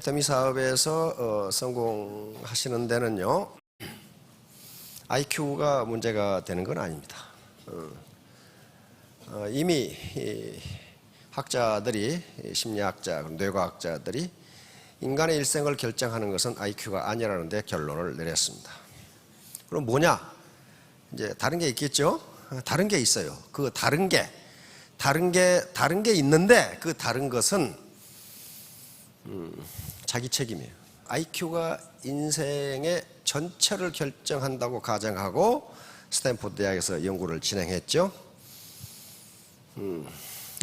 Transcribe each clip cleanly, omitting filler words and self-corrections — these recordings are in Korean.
애터미 사업에서 성공하시는 데는요, IQ가 문제가 되는 건 아닙니다. 이미 학자들이, 심리학자, 뇌과학자들이 인간의 일생을 결정하는 것은 IQ가 아니라는 데 결론을 내렸습니다. 그럼 뭐냐? 이제 다른 게 있겠죠? 다른 게 있어요. 그 다른 게 있는데 그 다른 것은 자기 책임이에요. IQ가 인생의 전체를 결정한다고 가정하고 스탠포드 대학에서 연구를 진행했죠.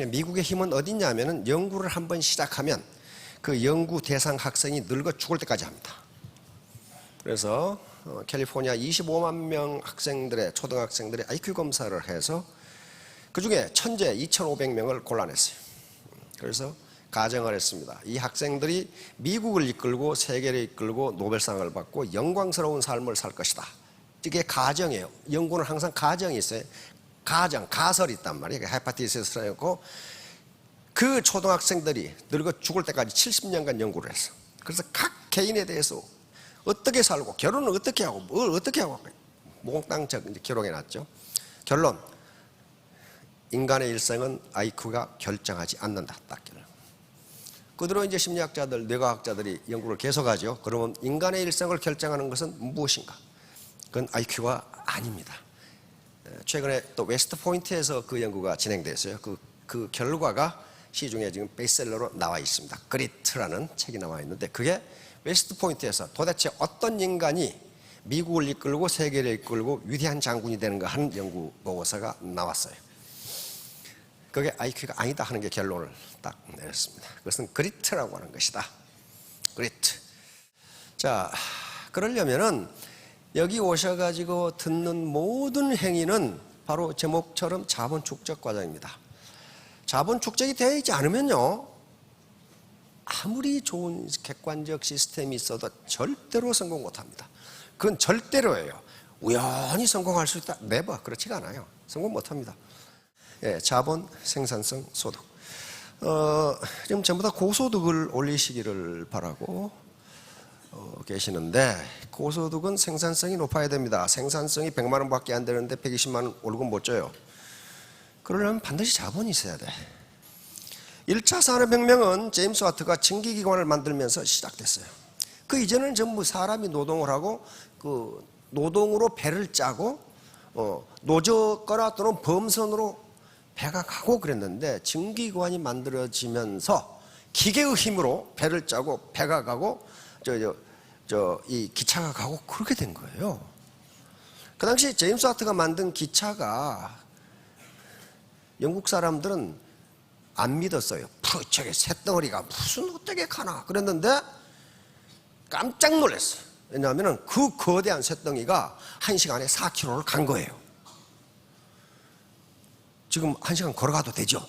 미국의 힘은 어디냐면은 연구를 한번 시작하면 그 연구 대상 학생이 늙어 죽을 때까지 합니다. 그래서 캘리포니아 25만 명 학생들의 초등학생들의 IQ 검사를 해서 그 중에 천재 2,500명을 골라냈어요. 그래서 가정을 했습니다. 이 학생들이 미국을 이끌고 세계를 이끌고 노벨상을 받고 영광스러운 삶을 살 것이다. 이게 가정이에요. 연구는 항상 가정이 있어요. 가설이 있단 말이에요. 하이포테시스라고 했고, 그 초등학생들이 늙어 죽을 때까지 70년간 연구를 했어. 그래서 각 개인에 대해서 어떻게 살고, 결혼을 어떻게 하고, 뭘 어떻게 하고, 몽땅 기록해놨죠. 결론, 인간의 일생은 IQ가 결정하지 않는다. 딱 결론. 그대로 이제 심리학자들, 뇌과학자들이 연구를 계속하죠. 그러면 인간의 일생을 결정하는 것은 무엇인가? 그건 IQ가 아닙니다. 최근에 또 웨스트 포인트에서 그 연구가 진행됐어요. 그 결과가 시중에 지금 베스트셀러로 나와 있습니다. 그리트라는 책이 나와 있는데, 그게 웨스트 포인트에서 도대체 어떤 인간이 미국을 이끌고 세계를 이끌고 위대한 장군이 되는가 하는 연구 보고서가 나왔어요. 그게 IQ가 아니다 하는 게 결론을 딱 내렸습니다. 그것은 그리트라고 하는 것이다. 그리트. 자, 그러려면은 여기 오셔가지고 듣는 모든 행위는 바로 제목처럼 자본 축적 과정입니다. 자본 축적이 되어 있지 않으면요, 아무리 좋은 객관적 시스템이 있어도 절대로 성공 못합니다. 그건 절대로예요. 우연히 성공할 수 있다? 네버. 그렇지가 않아요. 성공 못합니다. 예, 자본, 생산성, 소득. 지금 전부 다 고소득을 올리시기를 바라고 계시는데, 고소득은 생산성이 높아야 됩니다. 생산성이 100만 원밖에 안 되는데 120만 원 월급 못 줘요. 그러려면 반드시 자본이 있어야 돼. 1차 산업혁명은 제임스 와트가 증기기관을 만들면서 시작됐어요. 그 이전에는 전부 사람이 노동을 하고 그 노동으로 배를 짜고 노젓거나 또는 범선으로 배가 가고 그랬는데, 증기기관이 만들어지면서 기계의 힘으로 배를 짜고 배가 가고 이 기차가 가고 그렇게 된 거예요. 그 당시 제임스 와트가 만든 기차가 영국 사람들은 안 믿었어요. 저게 쇳덩어리가 무슨 어떻게 가나 그랬는데 깜짝 놀랐어요. 왜냐하면 그 거대한 쇳덩이가 1시간에 4km를 간 거예요. 지금 1시간 걸어가도 되죠.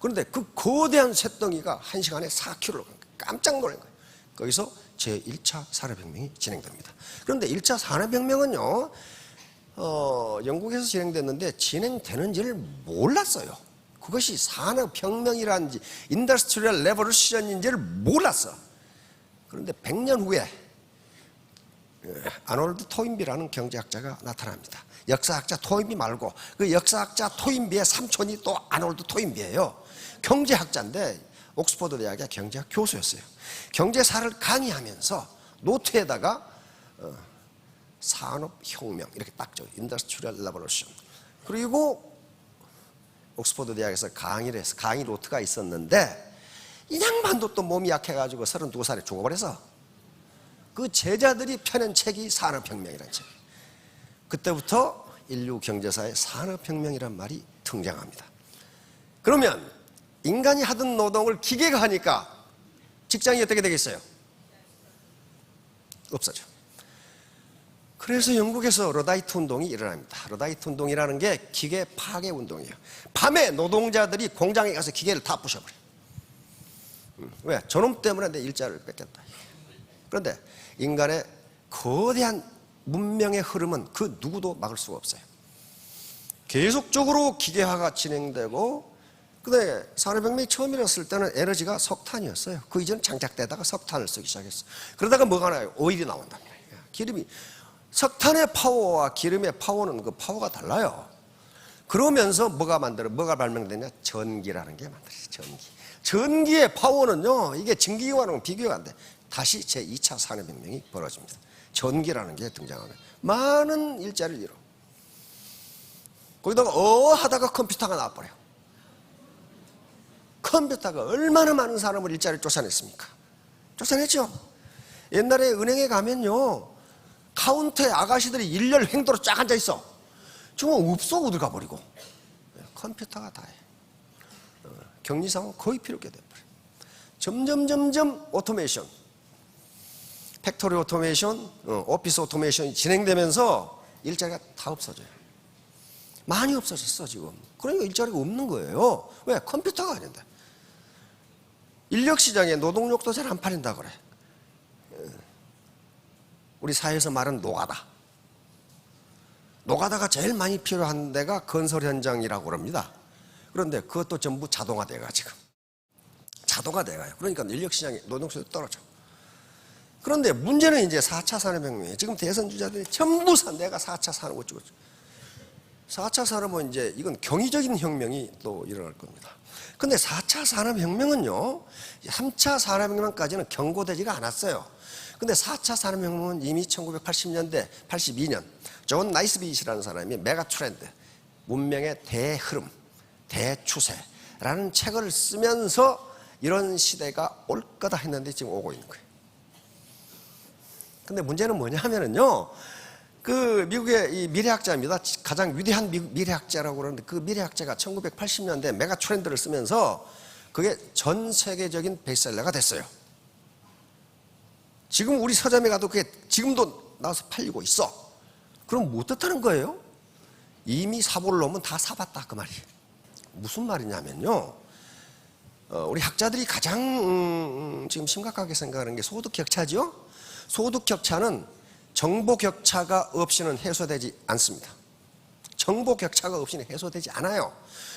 그런데 그 거대한 쇳덩이가 1시간에 4km를 간 거예요. 깜짝 놀란 거예요. 거기서 제1차 산업혁명이 진행됩니다. 그런데 1차 산업혁명은요, 영국에서 진행됐는데 진행되는지를 몰랐어요. 그것이 산업혁명이라는지 인더스트리얼 레볼루션인지를 몰랐어. 그런데 100년 후에 아놀드 토인비라는 경제학자가 나타납니다. 역사학자 토인비 말고 그 역사학자 토인비의 삼촌이 또 아놀드 토인비예요. 경제학자인데 옥스퍼드 대학의 경제학 교수였어요. 경제사를 강의하면서 노트에다가 산업혁명 이렇게 딱 적어요. 인더스트리얼 레볼루션. 그리고 옥스퍼드 대학에서 강의를 해서 강의 노트가 있었는데, 이 양반도 또 몸이 약해가지고 32살에 죽어버려서 그 제자들이 펴낸 책이 산업혁명이라는 책이에요. 그때부터 인류 경제사에 산업혁명이란 말이 등장합니다. 그러면 인간이 하던 노동을 기계가 하니까 직장이 어떻게 되겠어요? 없어져. 그래서 영국에서 러다이트 운동이 일어납니다. 러다이트 운동이라는 게 기계 파괴 운동이에요. 밤에 노동자들이 공장에 가서 기계를 다 부셔버려요. 왜? 저놈 때문에 내 일자를 뺏겼다. 그런데 인간의 거대한 문명의 흐름은 그 누구도 막을 수가 없어요. 계속적으로 기계화가 진행되고 근데 산업혁명이 처음 일어났을 때는 에너지가 석탄이었어요. 그 이전 장착되다가 석탄을 쓰기 시작했어요. 그러다가 뭐가 나요? 오일이 나온답니다. 기름이, 석탄의 파워와 기름의 파워는 그 파워가 달라요. 그러면서 뭐가 발명되냐? 전기라는 게 만들어졌어요. 전기. 전기의 파워는요, 이게 전기와는 비교가 안 돼. 다시 제2차 산업혁명이 벌어집니다. 전기라는 게 등장하면 많은 일자리를 잃어. 거기다가 하다가 컴퓨터가 나와버려요. 컴퓨터가 얼마나 많은 사람을 일자리를 쫓아냈습니까? 쫓아냈죠. 옛날에 은행에 가면요, 카운터에 아가씨들이 일렬 횡도로 쫙 앉아있어. 지금 없어. 어디 가버리고. 컴퓨터가 다 해. 격리상은 거의 필요 없게 돼버려. 점점 오토메이션, 팩토리 오토메이션, 오피스 오토메이션이 진행되면서 일자리가 다 없어져요. 많이 없어졌어 지금. 그러니까 일자리가 없는 거예요. 왜? 컴퓨터가 아닌데. 인력시장에 노동력도 잘 안 팔린다 그래. 우리 사회에서 말하는 노가다. 노가다가 제일 많이 필요한 데가 건설 현장이라고 그럽니다. 그런데 그것도 전부 자동화돼가 지금. 자동화돼가요. 그러니까 인력시장에 노동력도 떨어져. 그런데 문제는 이제 4차 산업혁명이에요. 지금 대선 주자들이 전부 내가 4차 산업 어쩌고 4차 산업은 이제 이건 경이적인 혁명이 또 일어날 겁니다. 근데 4차 산업혁명은요, 3차 산업혁명까지는 경고되지가 않았어요. 근데 4차 산업혁명은 이미 1980년대, 82년, 존 나이스빗이라는 사람이 메가 트렌드, 문명의 대흐름, 대추세라는 책을 쓰면서 이런 시대가 올 거다 했는데 지금 오고 있는 거예요. 근데 문제는 뭐냐 하면은요, 그 미국의 이 미래학자입니다. 가장 위대한 미래학자라고 그러는데 그 미래학자가 1980년대 메가 트렌드를 쓰면서 그게 전 세계적인 베스트셀러가 됐어요. 지금 우리 서점에 가도 그게 지금도 나와서 팔리고 있어. 그럼 뭐 어떻다는 거예요? 이미 사볼 놈은 다 사봤다 그 말이에요. 무슨 말이냐면요, 우리 학자들이 가장 지금 심각하게 생각하는 게 소득 격차죠. 소득 격차는 정보 격차가 없이는 해소되지 않습니다. 정보 격차가 없이는 해소되지 않아요.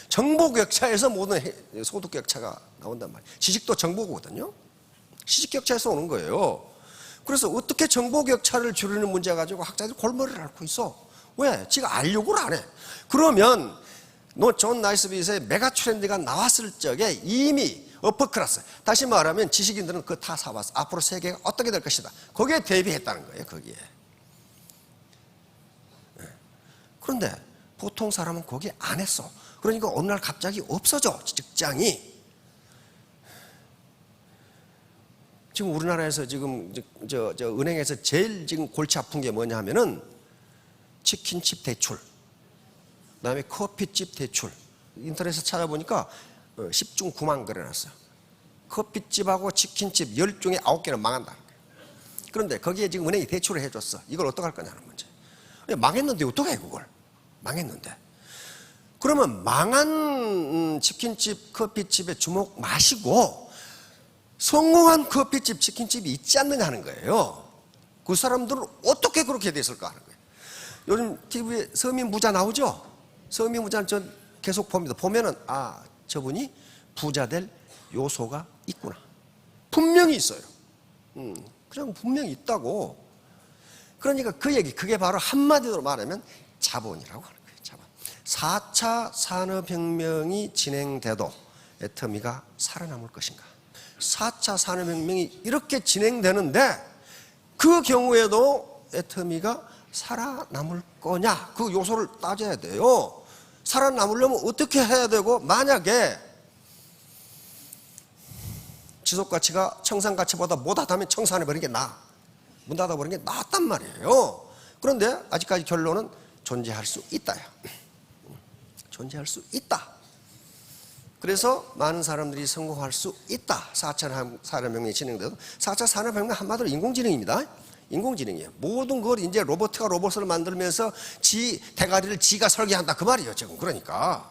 정보 격차에서 모든 소득 격차가 나온단 말이에요. 지식도 정보거든요. 지식 격차에서 오는 거예요. 그래서 어떻게 정보 격차를 줄이는 문제 가지고 학자들이 골머리를 앓고 있어. 왜? 지가 알려고를 안 해. 그러면 존 나이스빗의 메가 트렌드가 나왔을 적에 이미 어퍼클래스, 다시 말하면 지식인들은 그거 다 사봤어. 앞으로 세계가 어떻게 될 것이다. 거기에 대비했다는 거예요. 거기에. 그런데 보통 사람은 거기에 안 했어. 그러니까 어느 날 갑자기 없어져, 직장이. 지금 우리나라에서 지금 저 은행에서 제일 지금 골치 아픈 게 뭐냐 하면은 치킨집 대출, 그다음에 커피집 대출. 인터넷에서 찾아보니까 10중 9망 그려놨어요. 커피집하고 치킨집 10중에 9개는 망한다. 그런데 거기에 지금 은행이 대출을 해줬어. 이걸 어떡할 거냐는 문제. 망했는데 어떡해 그걸. 망했는데. 그러면 망한 치킨집 커피집에 주목 마시고 성공한 커피집 치킨집이 있지 않느냐 하는 거예요. 그 사람들은 어떻게 그렇게 됐을까 하는 거예요. 요즘 TV에 서민 부자 나오죠. 서민 부자는 전 계속 봅니다. 보면은 저분이 부자 될 요소가 있구나. 분명히 있어요. 그냥 분명히 있다고. 그러니까 그 얘기, 그게 바로 한마디로 말하면 자본이라고 하는 거예요. 자본. 4차 산업혁명이 진행돼도 애터미가 살아남을 것인가? 4차 산업혁명이 이렇게 진행되는데 그 경우에도 애터미가 살아남을 거냐? 그 요소를 따져야 돼요. 살아남으려면 어떻게 해야 되고, 만약에 지속가치가 청산가치보다 못하다면 청산해버리는 게 나아. 문 닫아버리는 게 낫단 말이에요. 그런데 아직까지 결론은 존재할 수 있다야. 존재할 수 있다. 그래서 많은 사람들이 성공할 수 있다. 4차 산업혁명이 진행돼도. 4차 산업혁명 한마디로 인공지능입니다. 인공지능이에요. 모든 걸 이제 로봇가 로봇을 만들면서 지 대가리를 지가 설계한다 그 말이에요. 지금 그러니까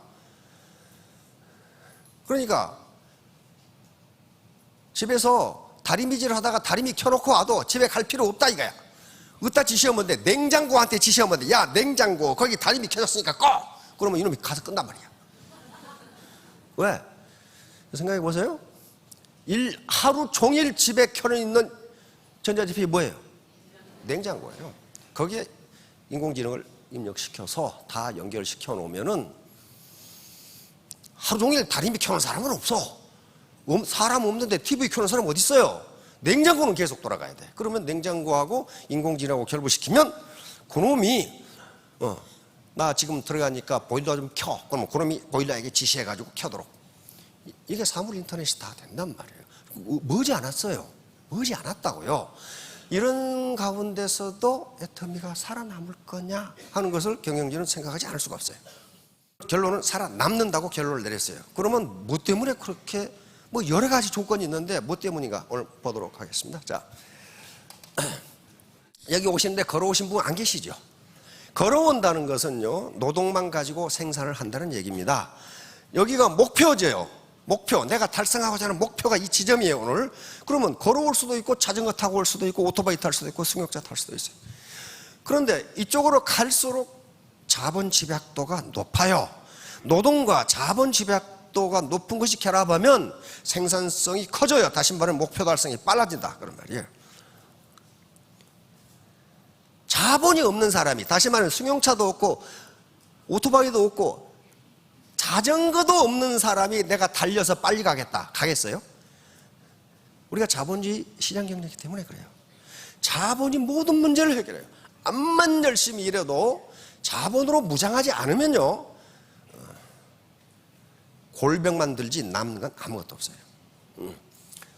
집에서 다리미질 하다가 다리미 켜놓고 와도 집에 갈 필요 없다 이거야. 어디다 지시하면 돼? 냉장고한테 지시하면 돼. 야 냉장고 거기 다리미 켜졌으니까 꺼. 그러면 이놈이 가서 끈단 말이야. 왜? 생각해 보세요. 하루 종일 집에 켜놓은 전자제품이 뭐예요? 냉장고예요. 거기에 인공지능을 입력시켜서 다 연결시켜 놓으면은 하루 종일 다리미 켜놓은 사람은 없어. 사람 없는데 TV 켜놓은 사람 어디 있어요? 냉장고는 계속 돌아가야 돼. 그러면 냉장고하고 인공지능하고 결부시키면 그놈이 나 지금 들어가니까 보일러 좀 켜. 그러면 그놈이 보일러에게 지시해가지고 켜도록. 이게 사물 인터넷이 다 된단 말이에요. 머지 않았어요. 머지 않았다고요. 이런 가운데서도 애터미가 살아남을 거냐 하는 것을 경영진은 생각하지 않을 수가 없어요. 결론은 살아남는다고 결론을 내렸어요. 그러면 뭐 때문에 그렇게 여러 가지 조건이 있는데 뭐 때문인가 오늘 보도록 하겠습니다. 자, 여기 오시는데 걸어오신 분 안 계시죠? 걸어온다는 것은요, 노동만 가지고 생산을 한다는 얘기입니다. 여기가 목표죠. 목표, 내가 달성하고자 하는 목표가 이 지점이에요, 오늘. 그러면 걸어올 수도 있고 자전거 타고 올 수도 있고 오토바이 탈 수도 있고 승용차 탈 수도 있어요. 그런데 이쪽으로 갈수록 자본 집약도가 높아요. 노동과 자본 집약도가 높은 것이 결합하면 생산성이 커져요. 다시 말하면 목표 달성이 빨라진다 그런 말이에요. 자본이 없는 사람이, 다시 말하면 승용차도 없고 오토바이도 없고 자전거도 없는 사람이 내가 달려서 빨리 가겠어요? 우리가 자본주의 시장 경제이기 때문에 그래요. 자본이 모든 문제를 해결해요. 암만 열심히 일해도 자본으로 무장하지 않으면요, 골병만 들지 남는 건 아무것도 없어요.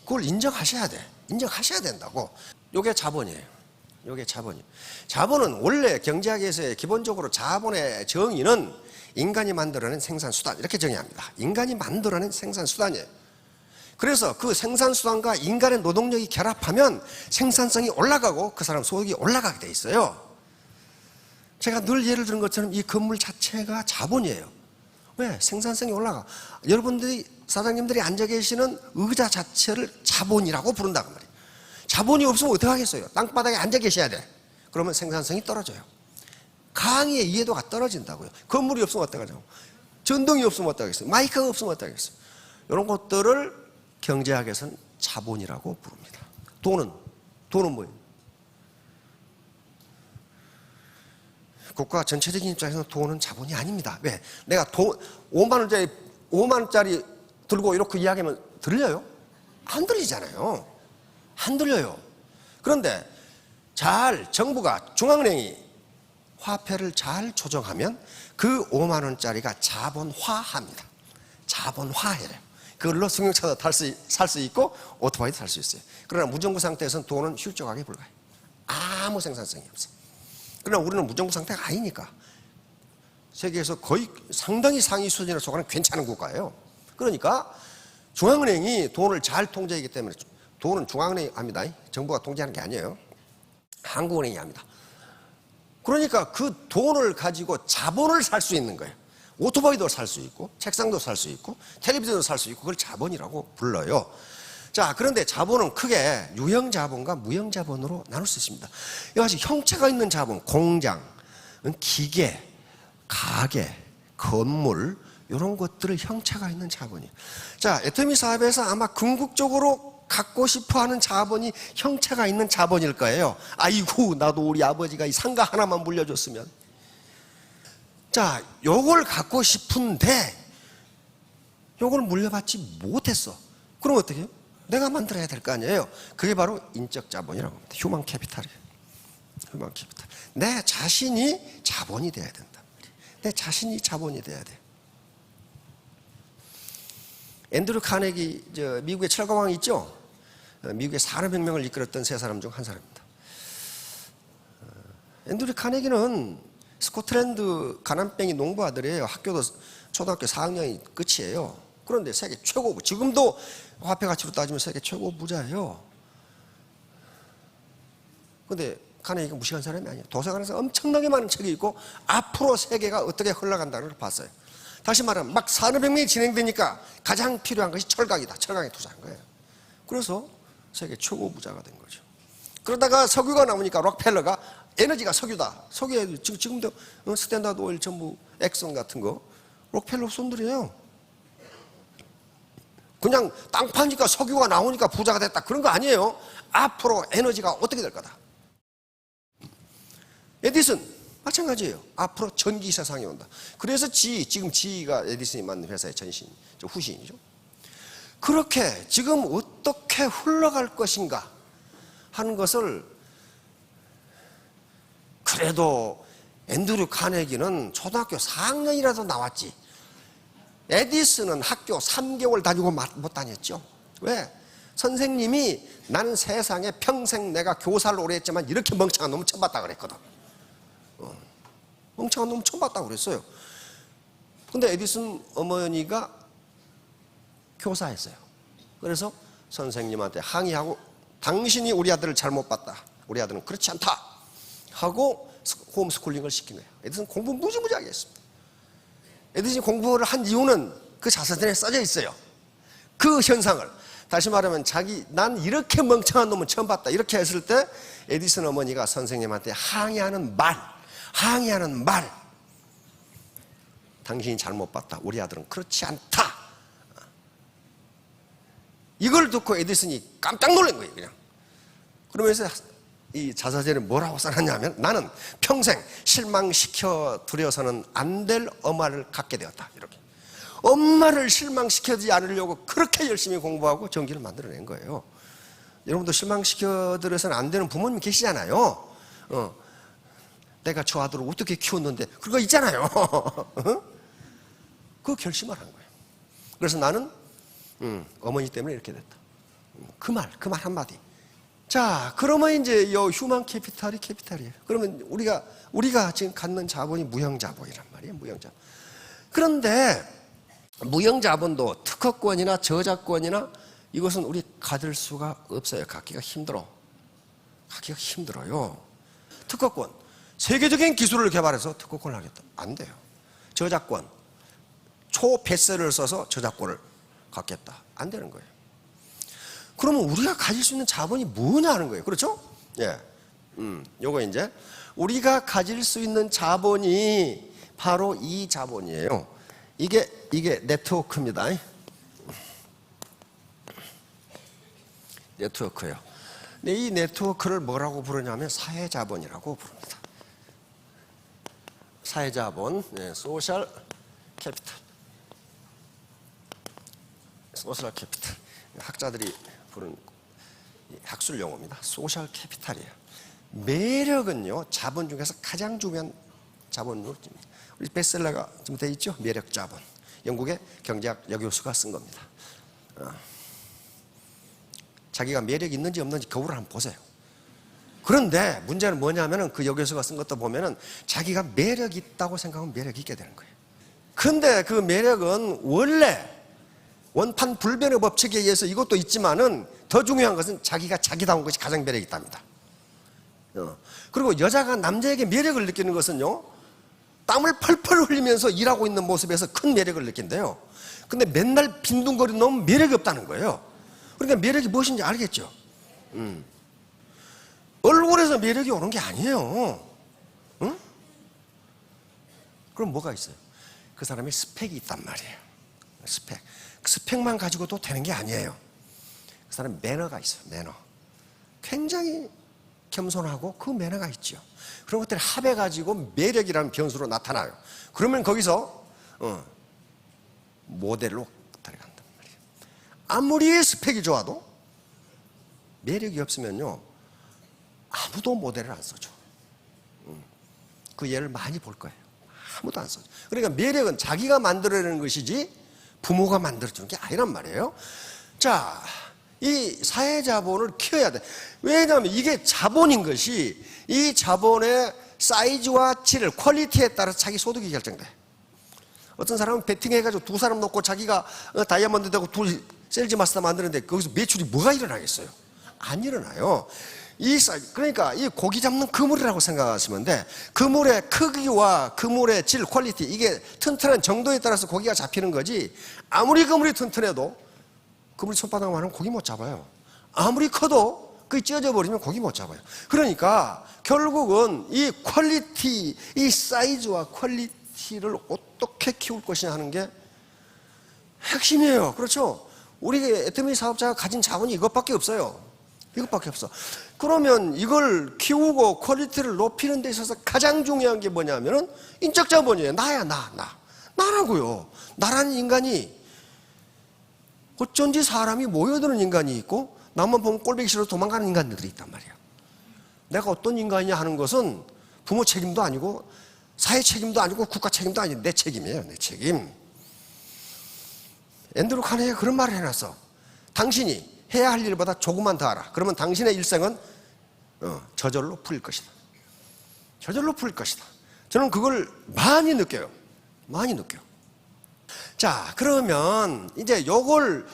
그걸 인정하셔야 돼. 인정하셔야 된다고. 요게 자본이에요. 요게 자본이에요. 자본은 원래 경제학에서의 기본적으로 자본의 정의는 인간이 만들어낸 생산수단, 이렇게 정의합니다. 인간이 만들어낸 생산수단이에요. 그래서 그 생산수단과 인간의 노동력이 결합하면 생산성이 올라가고 그 사람 소득이 올라가게 돼 있어요. 제가 늘 예를 들은 것처럼 이 건물 자체가 자본이에요. 왜? 생산성이 올라가. 여러분들이, 사장님들이 앉아 계시는 의자 자체를 자본이라고 부른다고 말이에요. 자본이 없으면 어떻게 하겠어요? 땅바닥에 앉아 계셔야 돼. 그러면 생산성이 떨어져요. 강의의 이해도가 떨어진다고요. 건물이 없으면 어떡하냐고. 전등이 없으면 어떡하겠어요. 마이크가 없으면 어떡하겠어요. 이런 것들을 경제학에서는 자본이라고 부릅니다. 돈은 뭐예요? 국가 전체적인 입장에서는 돈은 자본이 아닙니다. 왜? 내가 5만 원짜리 들고 이렇게 이야기하면 들려요? 안 들리잖아요. 안 들려요. 그런데 정부가, 중앙은행이 화폐를 잘 조정하면 그 5만 원짜리가 자본화합니다. 자본화해요. 그걸로 승용차도 살 수 있고 오토바이도 살 수 있어요. 그러나 무정부 상태에서는 돈은 훌쩍하게 불가해요. 아무 생산성이 없어요. 그러나 우리는 무정부 상태가 아니니까 세계에서 거의 상당히 상위 수준에 속하는 괜찮은 국가예요. 그러니까 중앙은행이 돈을 잘 통제하기 때문에, 돈은 중앙은행이 합니다. 정부가 통제하는 게 아니에요. 한국은행이 합니다. 그러니까 그 돈을 가지고 자본을 살 수 있는 거예요. 오토바이도 살 수 있고 책상도 살 수 있고 텔레비전도 살 수 있고 그걸 자본이라고 불러요. 자, 그런데 자본은 크게 유형자본과 무형자본으로 나눌 수 있습니다. 이것이 형체가 있는 자본, 공장, 기계, 가게, 건물, 이런 것들을 형체가 있는 자본이에요. 자, 애터미 사업에서 아마 궁극적으로 갖고 싶어 하는 자본이 형체가 있는 자본일 거예요. 아이고, 나도 우리 아버지가 이 상가 하나만 물려줬으면. 자, 요걸 갖고 싶은데 요걸 물려받지 못했어. 그럼 어떻게 해요? 내가 만들어야 될 거 아니에요. 그게 바로 인적 자본이라고 합니다. 휴먼 캐피탈이에요. 휴먼 캐피탈. 내 자신이 자본이 돼야 된다. 내 자신이 자본이 돼야 돼. 앤드류 카네기, 미국의 철강왕 있죠? 미국의 산업혁명을 이끌었던 세 사람 중 한 사람입니다. 앤드류 카네기는 스코틀랜드 가난뱅이 농부 아들이에요. 학교도 초등학교 4학년이 끝이에요. 그런데 세계 최고, 지금도 화폐 가치로 따지면 세계 최고 부자예요. 그런데 카네기가 무식한 사람이 아니에요. 도서관에서 엄청나게 많은 책이 있고 앞으로 세계가 어떻게 흘러간다는 걸 봤어요. 다시 말하면 막 산업혁명이 진행되니까 가장 필요한 것이 철강이다. 철강에 투자한 거예요. 그래서 세계 최고 부자가 된 거죠. 그러다가 석유가 나오니까 록펠러가 에너지가 석유다. 석유에 지금도 스탠다드 오일 전부 엑선 같은 거 록펠러 손들이에요. 그냥 땅 파니까 석유가 나오니까 부자가 됐다 그런 거 아니에요. 앞으로 에너지가 어떻게 될 거다. 에디슨 마찬가지예요. 앞으로 전기 세상이 온다. 그래서 지금 GE가 에디슨이 만든 회사의 후신이죠. 그렇게 지금 어떻게 흘러갈 것인가 하는 것을, 그래도 앤드류 카네기는 초등학교 4학년이라도 나왔지, 에디슨은 학교 3개월 다니고 못 다녔죠. 왜? 선생님이 나는 세상에 평생 내가 교사를 오래 했지만 이렇게 멍청한 놈은 처음 봤다 그랬거든. 멍청한 놈은 처음 봤다고 그랬어요. 근데 에디슨 어머니가 교사였어요. 그래서 선생님한테 항의하고, 당신이 우리 아들을 잘못 봤다, 우리 아들은 그렇지 않다 하고 홈스쿨링을 시킨 거예요. 에디슨 공부 무지무지하게 했습니다. 에디슨이 공부를 한 이유는 그 자서전에 써져 있어요. 그 현상을, 다시 말하면 난 이렇게 멍청한 놈은 처음 봤다 이렇게 했을 때 에디슨 어머니가 선생님한테 항의하는 말, 당신이 잘못 봤다, 우리 아들은 그렇지 않다, 이걸 듣고 에디슨이 깜짝 놀란 거예요. 그냥 그러면서 이 자서전에 뭐라고 써놨냐면, 나는 평생 실망시켜 두려서는 안 될 엄마를 갖게 되었다. 이렇게 엄마를 실망시키지 않으려고 그렇게 열심히 공부하고 전기를 만들어낸 거예요. 여러분도 실망시켜 드려서는 안 되는 부모님 계시잖아요. 내가 저 아들을 어떻게 키웠는데 그거 있잖아요. 그 결심을 한 거예요. 그래서 나는 어머니 때문에 이렇게 됐다. 그 말 한마디. 자, 그러면 이제 휴먼 캐피탈이에요. 그러면 우리가 지금 갖는 자본이 무형자본이란 말이에요. 무형자본. 그런데 무형자본도 특허권이나 저작권이나 이것은 우리 가질 수가 없어요. 갖기가 힘들어요. 특허권, 세계적인 기술을 개발해서 특허권을 하겠다, 안 돼요. 저작권, 초배설을 써서 저작권을 갖겠다, 안 되는 거예요. 그러면 우리가 가질 수 있는 자본이 뭐냐 하는 거예요. 그렇죠? 예. 요거 이제 우리가 가질 수 있는 자본이 바로 이 자본이에요. 이게 네트워크입니다. 네트워크예요. 근데 이 네트워크를 뭐라고 부르냐면 사회자본이라고 부릅니다. 사회자본, 소셜 캐피탈. 학자들이 부른 학술 용어입니다. 소셜 캐피탈이에요. 매력은요, 자본 중에서 가장 중요한 자본으로, 우리 베스트셀러가 지금 돼 있죠? 매력 자본. 영국의 경제학 여교수가 쓴 겁니다. 자기가 매력이 있는지 없는지 거울을 한번 보세요. 그런데 문제는 뭐냐면은 그 여교수가 쓴 것도 보면은 자기가 매력이 있다고 생각하면 매력이 있게 되는 거예요. 근데 그 매력은 원래 원판 불변의 법칙에 의해서 이것도 있지만은 더 중요한 것은 자기가 자기다운 것이 가장 매력이 있답니다. 그리고 여자가 남자에게 매력을 느끼는 것은요, 땀을 펄펄 흘리면서 일하고 있는 모습에서 큰 매력을 느낀대요. 근데 맨날 빈둥거리는 놈은 매력이 없다는 거예요. 그러니까 매력이 무엇인지 알겠죠? 얼굴에서 매력이 오는 게 아니에요. 응? 그럼 뭐가 있어요? 그 사람의 스펙이 있단 말이에요. 스펙만 가지고도 되는 게 아니에요. 그 사람 매너가 있어요. 매너. 굉장히 겸손하고 그 매너가 있죠. 그런 것들이 합해가지고 매력이라는 변수로 나타나요. 그러면 거기서 모델로 들어간단 말이에요. 아무리 스펙이 좋아도 매력이 없으면요, 아무도 모델을 안 써줘. 그 예를 많이 볼 거예요. 아무도 안 써줘. 그러니까 매력은 자기가 만들어내는 것이지 부모가 만들어주는 게 아니란 말이에요. 자, 이 사회자본을 키워야 돼. 왜냐하면 이게 자본인 것이, 이 자본의 사이즈와 질, 퀄리티에 따라서 자기 소득이 결정돼. 어떤 사람은 베팅해가지고 두 사람 놓고 자기가 다이아몬드 되고 둘 셀즈 마스터 만드는데 거기서 매출이 뭐가 일어나겠어요? 안 일어나요. 그러니까 이 고기 잡는 그물이라고 생각하시면 돼. 그물의 크기와 그물의 질, 퀄리티, 이게 튼튼한 정도에 따라서 고기가 잡히는 거지, 아무리 그물이 튼튼해도 그물이 손바닥만 하면 고기 못 잡아요. 아무리 커도 그게 찢어져 버리면 고기 못 잡아요. 그러니까 결국은 이 퀄리티, 이 사이즈와 퀄리티를 어떻게 키울 것이냐 하는 게 핵심이에요. 그렇죠? 우리 애터미 사업자가 가진 자원이 이것밖에 없어요. 이것밖에 없어. 그러면 이걸 키우고 퀄리티를 높이는 데 있어서 가장 중요한 게 뭐냐면은 인적 자본이에요. 나야, 나라고요. 나라는 인간이 어쩐지 사람이 모여드는 인간이 있고 나만 보면 꼴보기 싫어 도망가는 인간들이 있단 말이야. 내가 어떤 인간이냐 하는 것은 부모 책임도 아니고 사회 책임도 아니고 국가 책임도 아니고 내 책임이에요. 내 책임. 앤드루 카네기가 그런 말을 해놨어. 당신이 해야 할 일보다 조금만 더 알아. 그러면 당신의 일생은 저절로 풀릴 것이다. 저절로 풀릴 것이다. 저는 그걸 많이 느껴요. 많이 느껴요. 자, 그러면 이제 요걸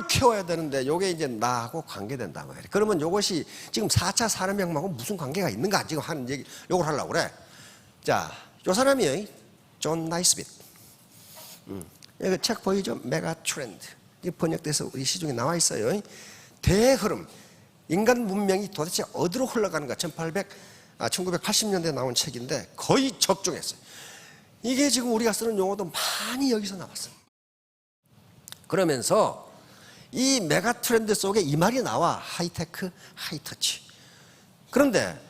키워야 되는데 요게 이제 나하고 관계된단 말이에요. 그러면 요것이 지금 4차 산업혁명하고 무슨 관계가 있는가 지금 하는 얘기, 요걸 하려고 그래. 자, 요 사람이 존 나이스빗. 여기 책 보이죠? 메가 트렌드. 이 번역돼서 우리 시중에 나와 있어요. 대흐름. 인간 문명이 도대체 어디로 흘러가는가. 1980년대에 나온 책인데 거의 적중했어요. 이게 지금 우리가 쓰는 용어도 많이 여기서 나왔어요. 그러면서 이 메가 트렌드 속에 이 말이 나와. 하이테크, 하이터치. 그런데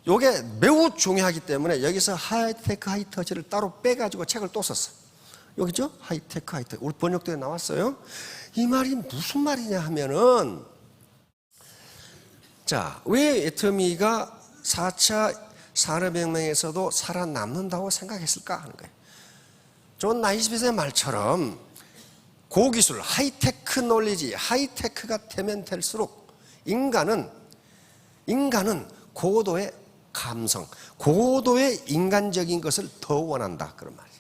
이게 매우 중요하기 때문에 여기서 하이테크, 하이터치를 따로 빼가지고 책을 또 썼어. 여기죠? 하이테크, 하이터치. 우리 번역도에 나왔어요. 이 말이 무슨 말이냐 하면은, 자, 왜 애터미가 4차 산업혁명에서도 살아남는다고 생각했을까 하는 거예요. 존 나이스빗의 말처럼 고기술, 하이테크 놀리지, 하이테크가 되면 될수록 인간은 고도의 감성, 고도의 인간적인 것을 더 원한다. 그런 말이에요.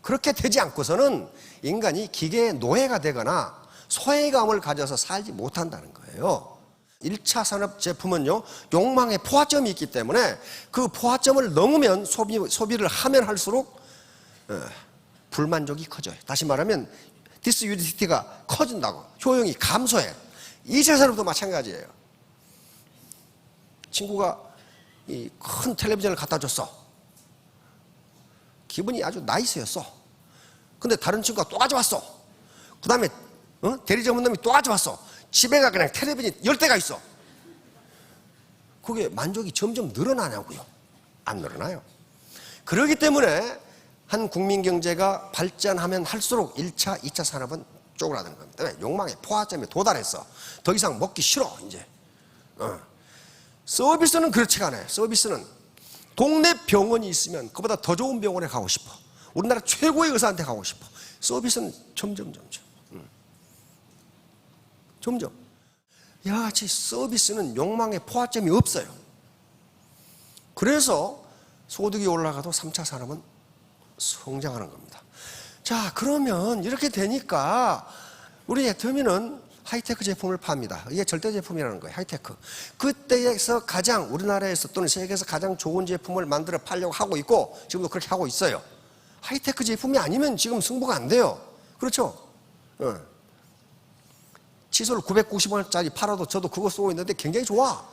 그렇게 되지 않고서는 인간이 기계의 노예가 되거나 소외감을 가져서 살지 못한다는 거예요. 1차 산업 제품은요, 욕망의 포화점이 있기 때문에 그 포화점을 넘으면 소비를 하면 할수록 불만족이 커져요. 다시 말하면 디스유틸리티가 커진다고, 효용이 감소해. 2차 산업도 마찬가지예요. 친구가 이 큰 텔레비전을 갖다 줬어. 기분이 아주 나이스였어. 근데 다른 친구가 또 가져왔어. 그 다음에 대리 전문놈이 또 가져왔어. 집에가 그냥 텔레비전이 10대가 있어. 그게 만족이 점점 늘어나냐고요. 안 늘어나요. 그렇기 때문에 한 국민 경제가 발전하면 할수록 1차, 2차 산업은 쪼그라드는 겁니다. 왜? 욕망의 포화점에 도달했어. 더 이상 먹기 싫어 이제. 서비스는 그렇지가 않아요. 서비스는 동네 병원이 있으면 그보다 더 좋은 병원에 가고 싶어. 우리나라 최고의 의사한테 가고 싶어. 서비스는 점점. 야치 서비스는 욕망의 포화점이 없어요. 그래서 소득이 올라가도 3차 산업은 성장하는 겁니다. 자, 그러면 이렇게 되니까 우리 애터미는 하이테크 제품을 팝니다. 이게 절대 제품이라는 거예요. 하이테크. 그때에서 가장 우리나라에서 또는 세계에서 가장 좋은 제품을 만들어 팔려고 하고 있고 지금도 그렇게 하고 있어요. 하이테크 제품이 아니면 지금 승부가 안 돼요. 그렇죠? 칫솔 990원짜리 팔아도 저도 그거 쓰고 있는데 굉장히 좋아.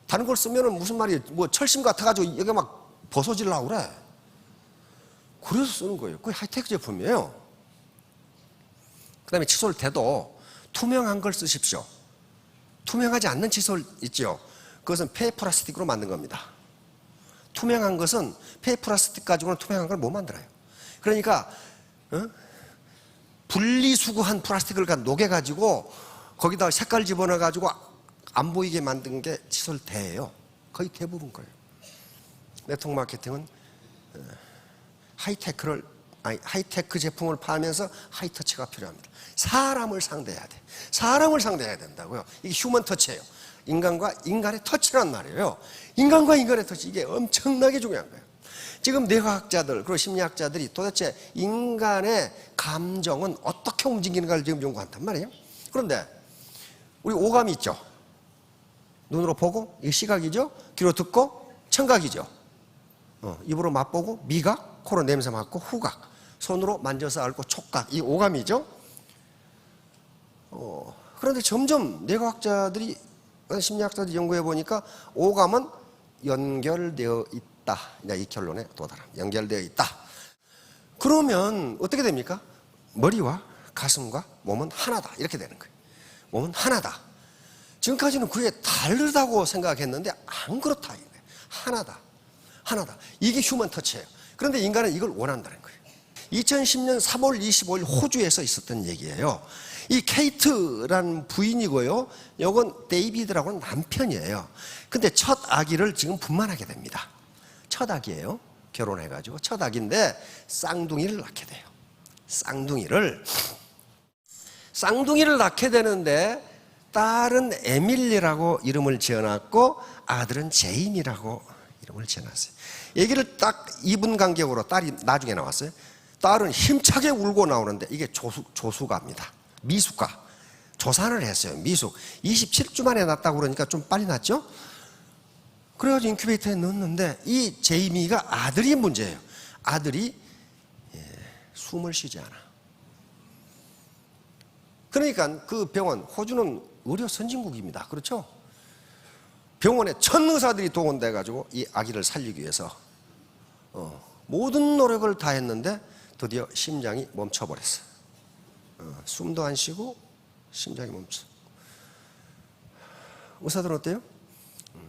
다른 걸 쓰면은 무슨 말이에요? 뭐 철심 같아가지고 이게 막 벗어지려고 그래. 그래서 쓰는 거예요. 그게 하이테크 제품이에요. 그 다음에 칫솔 대도 투명한 걸 쓰십시오. 투명하지 않는 칫솔 있죠? 그것은 폐플라스틱으로 만든 겁니다. 투명한 것은 폐플라스틱 가지고는 투명한 걸 못 만들어요. 그러니까 분리수거한 플라스틱을 녹여가지고 거기다 색깔 집어넣어가지고 안 보이게 만든 게 칫솔 대예요. 거의 대부분 거예요. 네트워크 마케팅은 하이테크 제품을 팔면서 하이터치가 필요합니다. 사람을 상대해야 돼. 사람을 상대해야 된다고요. 이게 휴먼 터치예요. 인간과 인간의 터치란 말이에요. 인간과 인간의 터치, 이게 엄청나게 중요한 거예요. 지금 뇌과학자들 그리고 심리학자들이 도대체 인간의 감정은 어떻게 움직이는가를 지금 연구한단 말이에요. 그런데 우리 오감이 있죠. 눈으로 보고, 이게 시각이죠. 귀로 듣고, 청각이죠. 입으로 맛보고, 미각, 코로 냄새 맡고, 후각, 손으로 만져서 알고, 촉각, 이 오감이죠. 그런데 점점 뇌과학자들이, 심리학자들이 연구해 보니까 오감은 연결되어 있다. 이 결론에 도달합니다. 연결되어 있다. 그러면 어떻게 됩니까? 머리와 가슴과 몸은 하나다. 이렇게 되는 거예요. 몸은 하나다. 지금까지는 그게 다르다고 생각했는데 안 그렇다. 하나다. 하나다. 이게 휴먼 터치예요. 그런데 인간은 이걸 원한다는 거예요. 2010년 3월 25일 호주에서 있었던 얘기예요. 이 케이트라는 부인이고요. 요건 데이비드라고는 남편이에요. 근데 첫 아기를 지금 분만하게 됩니다. 첫 아기예요. 결혼해가지고 첫 아기인데 쌍둥이를 낳게 돼요. 쌍둥이를 낳게 되는데 딸은 에밀리라고 이름을 지어놨고 아들은 제임이라고 이름을 지어놨어요. 얘기를 딱 2분 간격으로 딸이 나중에 나왔어요. 딸은 힘차게 울고 나오는데 이게 조수가입니다. 미숙가. 조산을 했어요. 미숙. 27주 만에 낳았다고 그러니까 좀 빨리 낳았죠? 그래가지고 인큐베이터에 넣었는데 이 제이미가 아들이 문제예요. 아들이 숨을 쉬지 않아. 그러니까 그 병원, 호주는 의료 선진국입니다. 그렇죠? 병원에 전 의사들이 동원돼가지고 이 아기를 살리기 위해서 모든 노력을 다 했는데 드디어 심장이 멈춰버렸어요. 숨도 안 쉬고 심장이 멈춰. 의사들은 어때요?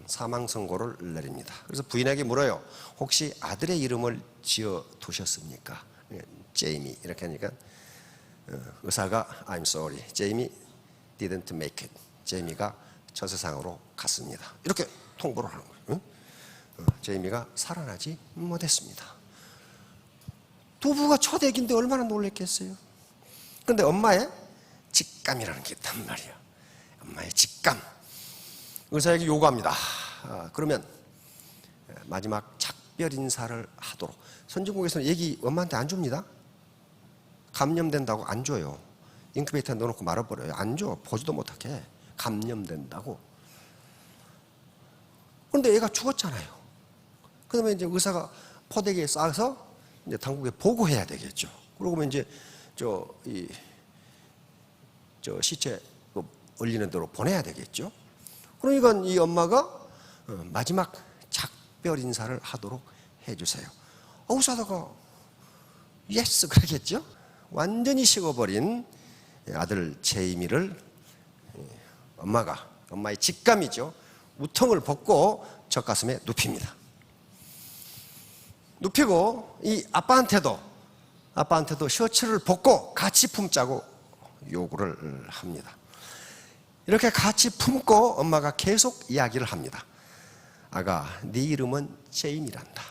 사망 선고를 내립니다. 그래서 부인에게 물어요. 혹시 아들의 이름을 지어 두셨습니까? 제이미 이렇게 하니까 의사가 I'm sorry, 제이미 didn't make it. 제이미가 저 세상으로 갔습니다. 이렇게 통보를 하는 거예요. 제이미가 살아나지 못했습니다. 두 부가 첫 애기인데 얼마나 놀랬겠어요. 그런데 엄마의 직감이라는 게 있단 말이에요. 엄마의 직감. 의사에게 요구합니다. 그러면 마지막 작별 인사를 하도록. 선진국에서는 얘기 엄마한테 안 줍니다. 감염된다고 안 줘요. 인큐베이터에 넣어놓고 말아버려요. 안 줘. 보지도 못하게. 감염된다고. 그런데 애가 죽었잖아요. 그러면 이제 의사가 포대기에 싸서 이제 당국에 보고해야 되겠죠. 그러면 이제 저 시체 얼리는 대로 보내야 되겠죠. 그러니까 이 엄마가 마지막 작별 인사를 하도록 해주세요. 의사다가 예스 그러겠죠. 완전히 식어버린 아들 제이미를 엄마의 직감이죠. 우통을 벗고 젖가슴에 눕힙니다. 눕히고 이 아빠한테도 셔츠를 벗고 같이 품자고 요구를 합니다. 이렇게 같이 품고 엄마가 계속 이야기를 합니다. 아가, 네 이름은 제임이란다.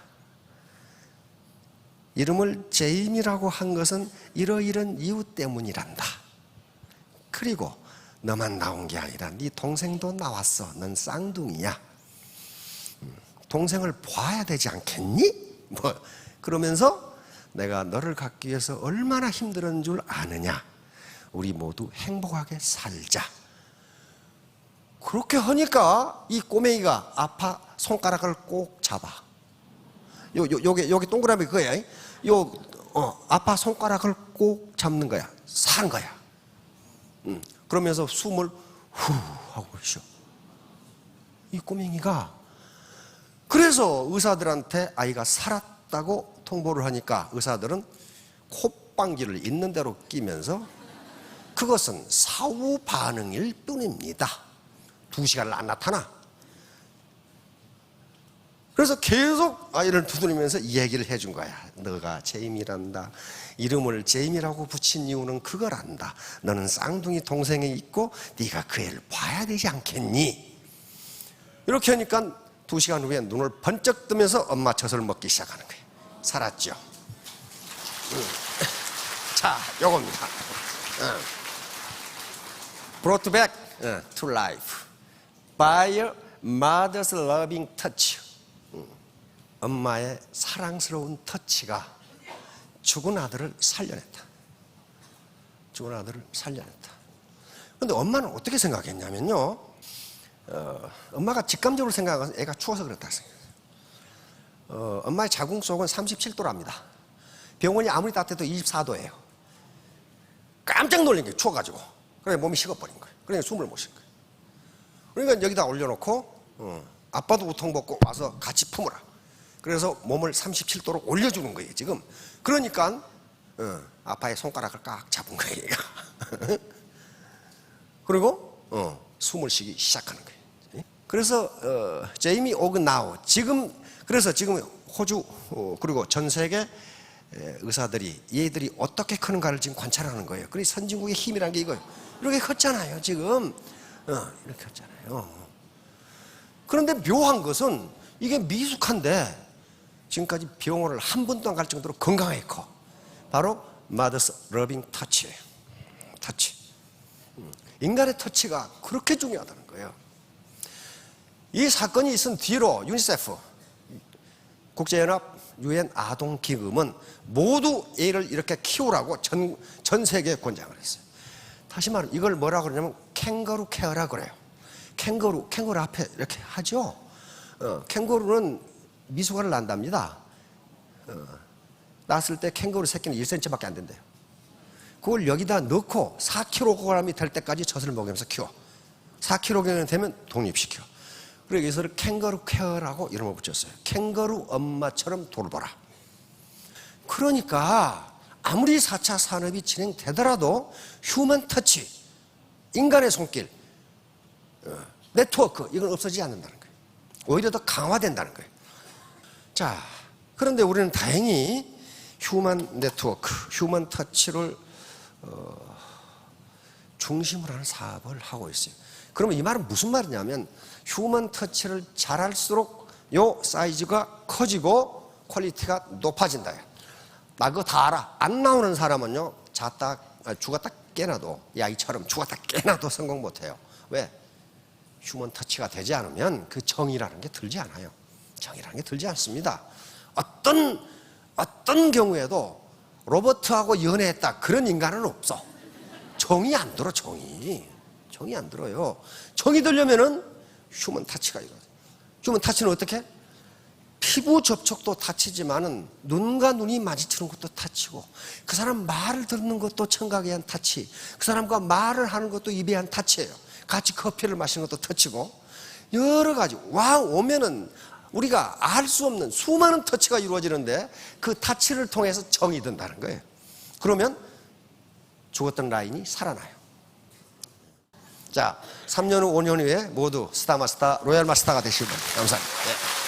이름을 제임이라고 한 것은 이러이런 이유 때문이란다. 그리고 너만 나온 게 아니라 네 동생도 나왔어. 넌 쌍둥이야. 동생을 봐야 되지 않겠니? 그러면서 내가 너를 갖기 위해서 얼마나 힘들었는 줄 아느냐. 우리 모두 행복하게 살자. 그렇게 하니까 이 꼬맹이가 아빠 손가락을 꼭 잡아. 요게 동그라미 그거야. 아빠 손가락을 꼭 잡는 거야. 사는 거야. 그러면서 숨을 후 하고 쉬어. 이 꼬맹이가 그래서 의사들한테 아이가 살았다고 통보를 하니까 의사들은 콧방귀를 있는 대로 끼면서 그것은 사후 반응일 뿐입니다. 2시간을 안 나타나. 그래서 계속 아이를 두드리면서 이 얘기를 해준 거야. 너가 제임이란다. 이름을 제임이라고 붙인 이유는 그거란다. 너는 쌍둥이 동생이 있고 네가 그 애를 봐야 되지 않겠니? 이렇게 하니까 2시간 후에 눈을 번쩍 뜨면서 엄마 젖을 먹기 시작하는 거예요. 살았죠. 자, 요겁니다. Brought back to life by a mother's loving touch. 엄마의 사랑스러운 터치가 죽은 아들을 살려냈다. 죽은 아들을 살려냈다. 그런데 엄마는 어떻게 생각했냐면요. 엄마가 직감적으로 생각한 것은 애가 추워서 그렇다 생각해요. 엄마의 자궁 속은 37도랍니다. 병원이 아무리 따뜻해도 24도예요. 깜짝 놀란 게 추워가지고. 그러니까 몸이 식어버린 거예요. 그러니까 숨을 못 쉰 거예요. 그러니까 여기다 올려놓고 아빠도 우통 벗고 와서 같이 품으라. 그래서 몸을 37도로 올려주는 거예요 지금. 그러니까 아빠의 손가락을 꽉 잡은 거예요. 얘가. 그리고 숨을 쉬기 시작하는 거예요. 그래서 제이미 오그나우 그래서 지금 호주 그리고 전 세계 의사들이 얘들이 어떻게 크는가를 지금 관찰하는 거예요. 그래서 선진국의 힘이라는 게 이거예요. 이렇게 컸잖아요. 지금 이렇게 컸잖아요. 그런데 묘한 것은 이게 미숙한데 지금까지 병원을 한 번도 안 갈 정도로 건강하게 커. 바로 마더스 러빙 터치예요. 터치. 인간의 터치가 그렇게 중요하다는 거예요. 이 사건이 있은 뒤로 유니세프 국제연합 유엔 아동기금은 모두 얘를 이렇게 키우라고 전 세계에 권장을 했어요. 다시 말하면 이걸 뭐라고 그러냐면 캥거루 케어라 그래요. 캥거루 앞에 이렇게 하죠. 캥거루는 미숙아를 낳는답니다. 낳았을 때 캥거루 새끼는 1cm밖에 안 된대요. 그걸 여기다 넣고 4kg이 될 때까지 젖을 먹이면서 키워. 4kg 되면 독립시켜. 그래서 여기서 캥거루 케어라고 이름을 붙였어요. 캥거루 엄마처럼 돌보라. 그러니까 아무리 4차 산업이 진행되더라도 휴먼 터치, 인간의 손길, 네트워크 이건 없어지지 않는다는 거예요. 오히려 더 강화된다는 거예요. 자, 그런데 우리는 다행히 휴먼 네트워크, 휴먼 터치를 중심으로 하는 사업을 하고 있어요. 그러면 이 말은 무슨 말이냐면 휴먼 터치를 잘할수록 요 사이즈가 커지고 퀄리티가 높아진다. 나 그거 다 알아. 안 나오는 사람은요 죽었다 깨나도 야이처럼 죽었다 깨나도 성공 못해요. 왜? 휴먼 터치가 되지 않으면 그 정이라는 게 들지 않아요. 정이라는 게 들지 않습니다. 어떤 경우에도 로버트하고 연애했다 그런 인간은 없어. 정이 안 들어. 정이 안 들어요. 정이 들려면은 휴먼 터치가 이거예요. 휴먼 터치는 어떻게? 피부 접촉도 터치지만은 눈과 눈이 마주치는 것도 터치고, 그 사람 말을 듣는 것도 청각에 의한 터치, 그 사람과 말을 하는 것도 입에 의한 터치예요. 같이 커피를 마시는 것도 터치고, 여러 가지 와 오면은 우리가 알 수 없는 수많은 터치가 이루어지는데 그 터치를 통해서 정이 든다는 거예요. 그러면 죽었던 라인이 살아나요. 자, 3년 후 5년 후에 모두 스타 마스터 로얄 마스터가 되시길 바랍니다. 감사합니다. 네.